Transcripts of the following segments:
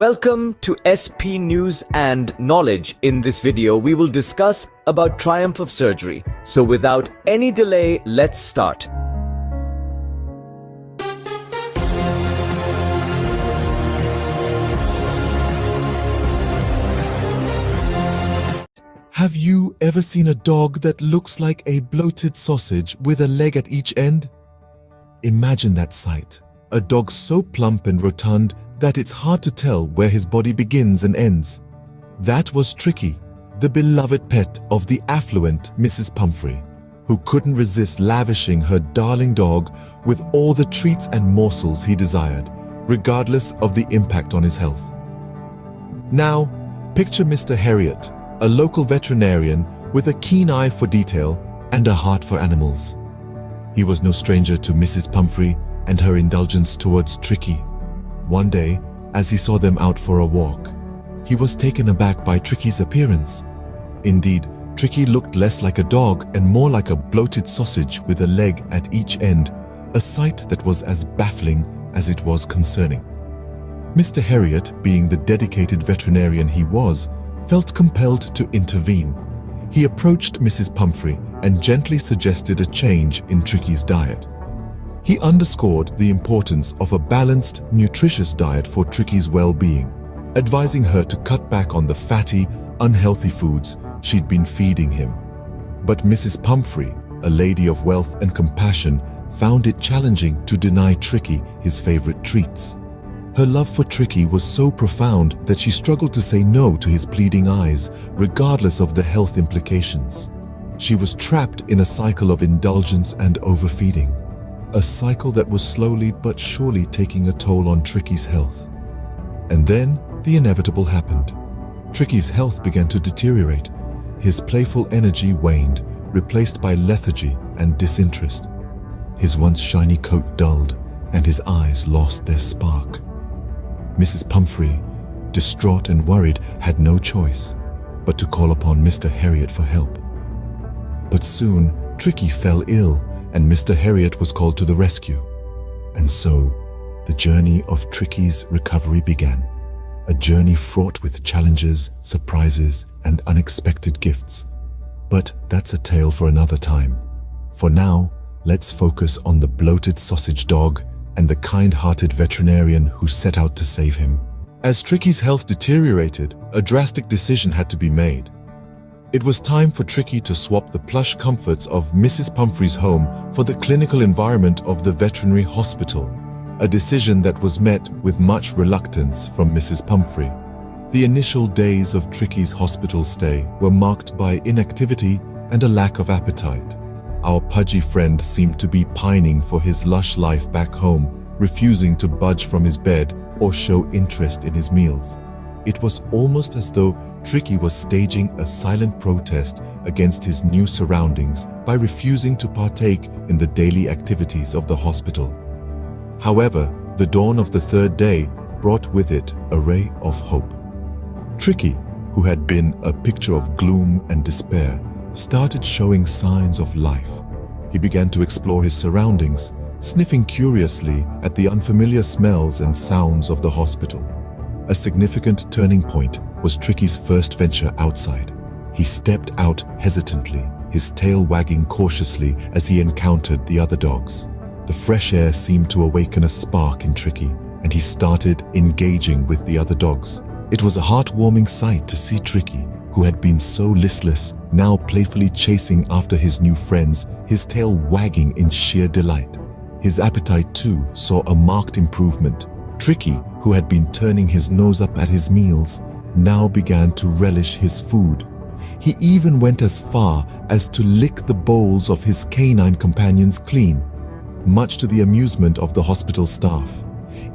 Welcome to SP News and Knowledge. In this video, we will discuss about triumph of surgery. So without any delay, let's start. Have you ever seen a dog that looks like a bloated sausage with a leg at each end? Imagine that sight. A dog so plump and rotund that it's hard to tell where his body begins and ends. That was Tricki, the beloved pet of the affluent Mrs. Pumphrey, who couldn't resist lavishing her darling dog with all the treats and morsels he desired, regardless of the impact on his health. Now, picture Mr. Harriet, a local veterinarian with a keen eye for detail and a heart for animals. He was no stranger to Mrs. Pumphrey and her indulgence towards Tricki. One day, as he saw them out for a walk, he was taken aback by Tricki's appearance. Indeed, Tricki looked less like a dog and more like a bloated sausage with a leg at each end, a sight that was as baffling as it was concerning. Mr. Harriet, being the dedicated veterinarian he was, felt compelled to intervene. He approached Mrs. Pumphrey and gently suggested a change in Tricki's diet. He underscored the importance of a balanced, nutritious diet for Tricki's well-being, advising her to cut back on the fatty, unhealthy foods she'd been feeding him. But Mrs. Pumphrey, a lady of wealth and compassion, found it challenging to deny Tricki his favorite treats. Her love for Tricki was so profound that she struggled to say no to his pleading eyes, regardless of the health implications. She was trapped in a cycle of indulgence and overfeeding, a cycle that was slowly but surely taking a toll on Tricki's health. And then the inevitable happened. Tricki's health began to deteriorate. His playful energy waned, replaced by lethargy and disinterest. His once shiny coat dulled, and his eyes lost their spark. Mrs. Pumphrey, distraught and worried, had no choice but to call upon Mr. Harriet for help. But soon, Tricki fell ill, and Mr. Harriet was called to the rescue. And so, the journey of Tricki's recovery began. A journey fraught with challenges, surprises, and unexpected gifts. But that's a tale for another time. For now, let's focus on the bloated sausage dog and the kind-hearted veterinarian who set out to save him. As Tricki's health deteriorated, a drastic decision had to be made. It was time for Tricki to swap the plush comforts of Mrs. Pumphrey's home for the clinical environment of the veterinary hospital, a decision that was met with much reluctance from Mrs. Pumphrey. The initial days of Tricki's hospital stay were marked by inactivity and a lack of appetite. Our pudgy friend seemed to be pining for his lush life back home, refusing to budge from his bed or show interest in his meals. It was almost as though Tricki was staging a silent protest against his new surroundings by refusing to partake in the daily activities of the hospital. However, the dawn of the third day brought with it a ray of hope. Tricki, who had been a picture of gloom and despair, started showing signs of life. He began to explore his surroundings, sniffing curiously at the unfamiliar smells and sounds of the hospital. A significant turning point was Tricki's first venture outside. He stepped out hesitantly, his tail wagging cautiously as he encountered the other dogs. The fresh air seemed to awaken a spark in Tricki, and he started engaging with the other dogs. It was a heartwarming sight to see Tricki, who had been so listless, now playfully chasing after his new friends, his tail wagging in sheer delight. His appetite, too, saw a marked improvement. Tricki, who had been turning his nose up at his meals, now began to relish his food. He even went as far as to lick the bowls of his canine companions clean, much to the amusement of the hospital staff.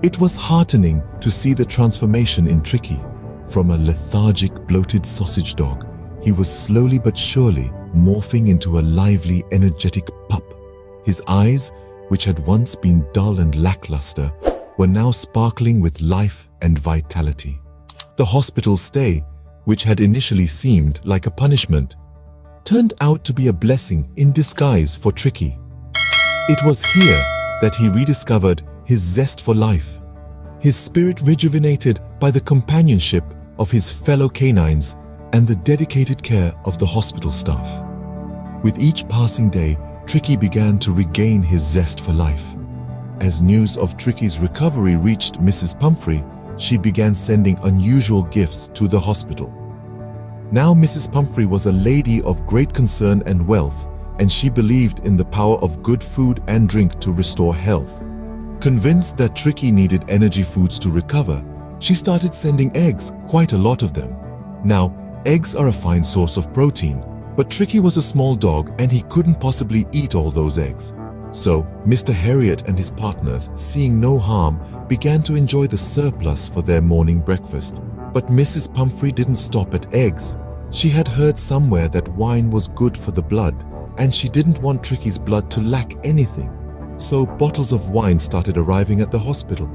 It was heartening to see the transformation in Tricki. From a lethargic, bloated sausage dog, he was slowly but surely morphing into a lively, energetic pup. His eyes, which had once been dull and lackluster, were now sparkling with life and vitality. The hospital stay, which had initially seemed like a punishment, turned out to be a blessing in disguise for Tricki. It was here that he rediscovered his zest for life. his spirit rejuvenated by the companionship of his fellow canines and the dedicated care of the hospital staff. With each passing day, Tricki began to regain his zest for life. As news of Tricki's recovery reached Mrs. Pumphrey, she began sending unusual gifts to the hospital. Now Mrs. Pumphrey was a lady of great concern and wealth, and she believed in the power of good food and drink to restore health. Convinced that Tricki needed energy foods to recover, she started sending eggs, quite a lot of them. Now, eggs are a fine source of protein, but Tricki was a small dog and he couldn't possibly eat all those eggs. So, Mr. Harriet and his partners, seeing no harm, began to enjoy the surplus for their morning breakfast. But Mrs. Pumphrey didn't stop at eggs. She had heard somewhere that wine was good for the blood, and she didn't want Tricki's blood to lack anything. So bottles of wine started arriving at the hospital.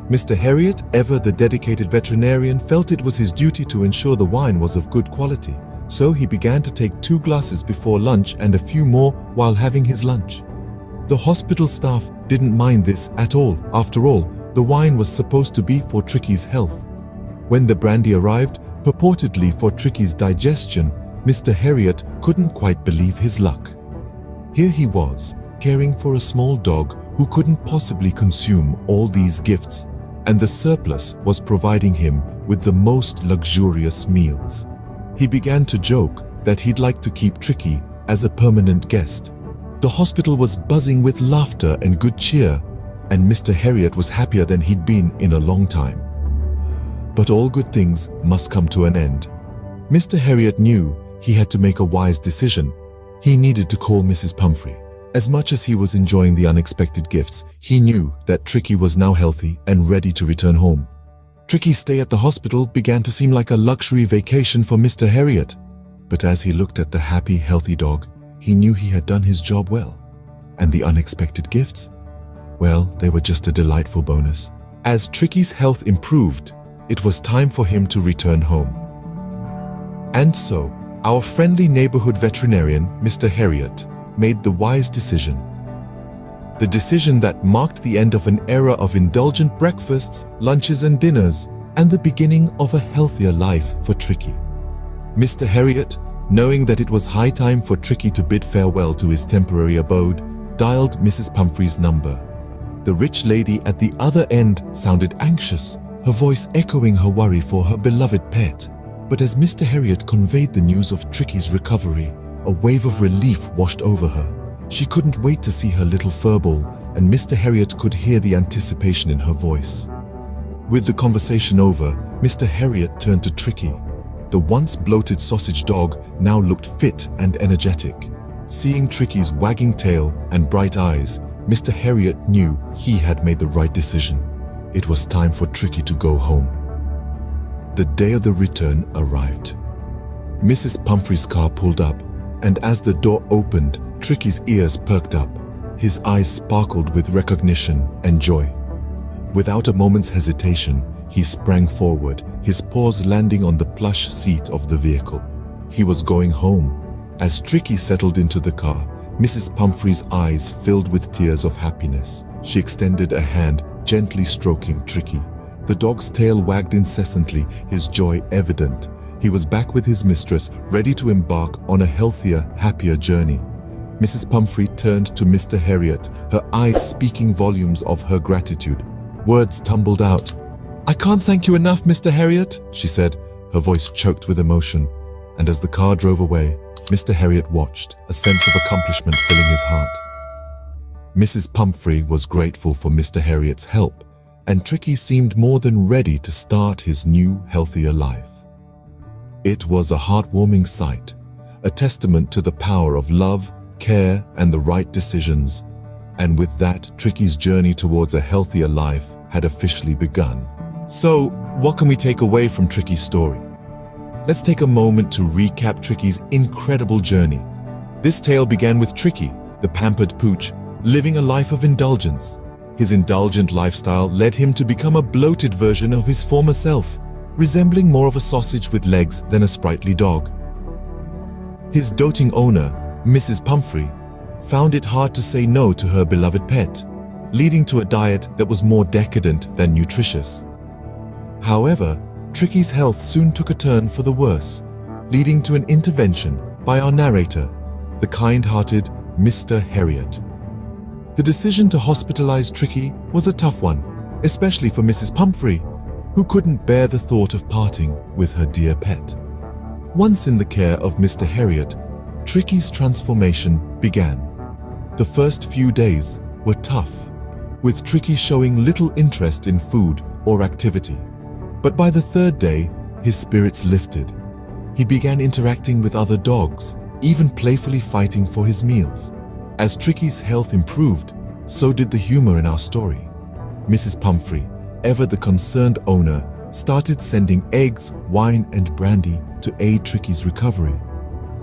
Mr. Harriet, ever the dedicated veterinarian, felt it was his duty to ensure the wine was of good quality. So he began to take 2 glasses before lunch and a few more while having his lunch. The hospital staff didn't mind this at all. After all, the wine was supposed to be for Tricki's health. When the brandy arrived, purportedly for Tricki's digestion, Mr. Harriet couldn't quite believe his luck. Here he was, caring for a small dog who couldn't possibly consume all these gifts, and the surplus was providing him with the most luxurious meals. He began to joke that he'd like to keep Tricki as a permanent guest. The hospital was buzzing with laughter and good cheer, and Mr. Harriet was happier than he'd been in a long time. But all good things must come to an end. Mr. Harriet knew he had to make a wise decision. He needed to call Mrs. Pumphrey. As much as he was enjoying the unexpected gifts, he knew that Tricki was now healthy and ready to return home. Tricki's stay at the hospital began to seem like a luxury vacation for Mr. Harriet. But as he looked at the happy, healthy dog, he knew he had done his job well. And the unexpected gifts? Well, they were just a delightful bonus. As Tricki's health improved, it was time for him to return home. And so, our friendly neighborhood veterinarian, Mr. Harriet, made the wise decision. The decision that marked the end of an era of indulgent breakfasts, lunches and dinners, and the beginning of a healthier life for Tricki. Mr. Harriet, knowing that it was high time for Tricki to bid farewell to his temporary abode, dialed Mrs. Pumphrey's number. The rich lady at the other end sounded anxious, her voice echoing her worry for her beloved pet. But as Mr. Harriet conveyed the news of Tricki's recovery, a wave of relief washed over her. She couldn't wait to see her little furball, and Mr. Harriet could hear the anticipation in her voice. With the conversation over, Mr. Harriet turned to Tricki. The once bloated sausage dog now looked fit and energetic. Seeing Tricki's wagging tail and bright eyes, Mr. Harriet knew he had made the right decision. It was time for Tricki to go home. The day of the return arrived. Mrs. Pumphrey's car pulled up, and as the door opened, Tricki's ears perked up. His eyes sparkled with recognition and joy. Without a moment's hesitation, he sprang forward, his paws landing on the plush seat of the vehicle. He was going home. As Tricki settled into the car, Mrs. Pumphrey's eyes filled with tears of happiness. She extended a hand, gently stroking Tricki. The dog's tail wagged incessantly, his joy evident. He was back with his mistress, ready to embark on a healthier, happier journey. Mrs. Pumphrey turned to Mr. Harriet, her eyes speaking volumes of her gratitude. Words tumbled out. "I can't thank you enough, Mr. Harriet," she said, her voice choked with emotion. And as the car drove away, Mr. Harriet watched, a sense of accomplishment filling his heart. Mrs. Pumphrey was grateful for Mr. Harriet's help, and Tricki seemed more than ready to start his new, healthier life. It was a heartwarming sight, a testament to the power of love, care, and the right decisions. And with that, Tricki's journey towards a healthier life had officially begun. So, what can we take away from Tricki's story? Let's take a moment to recap Tricki's incredible journey. This tale began with Tricki, the pampered pooch, living a life of indulgence. His indulgent lifestyle led him to become a bloated version of his former self, resembling more of a sausage with legs than a sprightly dog. His doting owner, Mrs. Pumphrey, found it hard to say no to her beloved pet. leading to a diet that was more decadent than nutritious. However, Tricki's health soon took a turn for the worse, leading to an intervention by our narrator, the kind-hearted Mr. Herriot. The decision to hospitalize Tricki was a tough one, especially for Mrs. Pumphrey, who couldn't bear the thought of parting with her dear pet. Once in the care of Mr. Herriot, Tricki's transformation began. The first few days were tough, with Tricki showing little interest in food or activity. But by the third day, his spirits lifted. He began interacting with other dogs, even playfully fighting for his meals. As Tricki's health improved, so did the humor in our story. Mrs. Pumphrey, ever the concerned owner, started sending eggs, wine, and brandy to aid Tricki's recovery.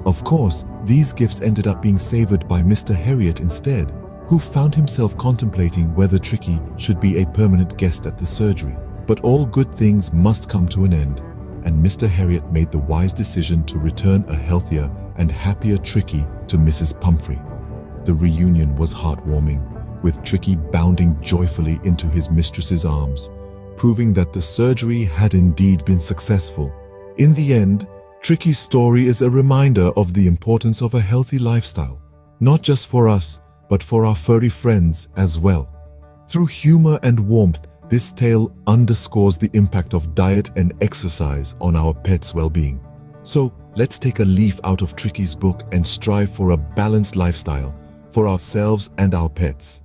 Of course, these gifts ended up being savored by Mr. Herriot instead, who found himself contemplating whether Tricki should be a permanent guest at the surgery. But all good things must come to an end, and Mr. Herriot made the wise decision to return a healthier and happier Tricki to Mrs. Pumphrey. The reunion was heartwarming, with Tricki bounding joyfully into his mistress's arms, proving that the surgery had indeed been successful. In the end, Tricki's story is a reminder of the importance of a healthy lifestyle, not just for us, but for our furry friends as well. Through humor and warmth, this tale underscores the impact of diet and exercise on our pets' well-being. So, let's take a leaf out of Tricki's book and strive for a balanced lifestyle for ourselves and our pets.